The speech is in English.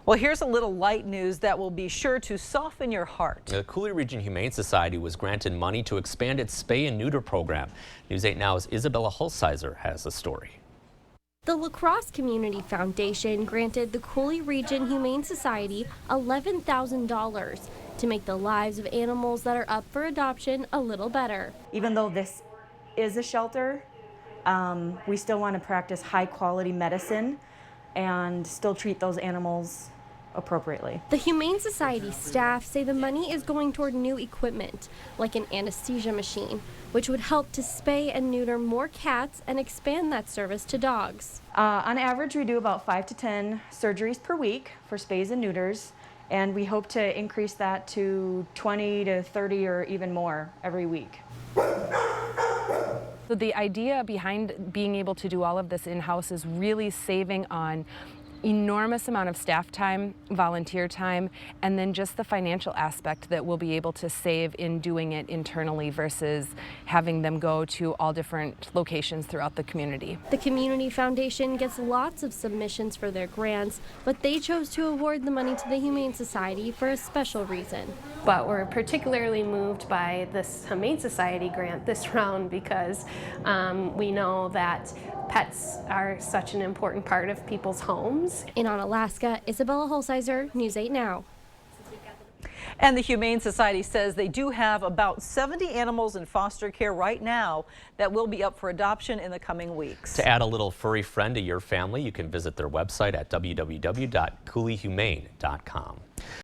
Well, here's a little light news that will be sure to soften your heart. The Coulee Region Humane Society was granted money to expand its spay and neuter program. News 8 Now's Isabella Hulsizer has the story. The La-crosse Community Foundation granted the Coulee Region Humane Society $11,000 to make the lives of animals that are up for adoption a little better. Even though this is a shelter, we still want to practice high quality medicine and still treat those animals appropriately. The Humane Society staff say the money is going toward new equipment, like an anesthesia machine, which would help to spay and neuter more cats and expand that service to dogs. On average, we do about 5 to 10 surgeries per week for spays and neuters, and we hope to increase that to 20 to 30 or even more every week. So the idea behind being able to do all of this in-house is really saving on enormous amount of staff time, volunteer time, and then just the financial aspect that we'll be able to save in doing it internally versus having them go to all different locations throughout the community. The Community Foundation gets lots of submissions for their grants, but they chose to award the money to the Humane Society for a special reason. But we're particularly moved by this Humane Society grant this round because we know that pets are such an important part of people's homes. In Alaska, Isabella Hulsizer, News 8 Now. And the Humane Society says they do have about 70 animals in foster care right now that will be up for adoption in the coming weeks. To add a little furry friend to your family, you can visit their website at www.couleehumane.com.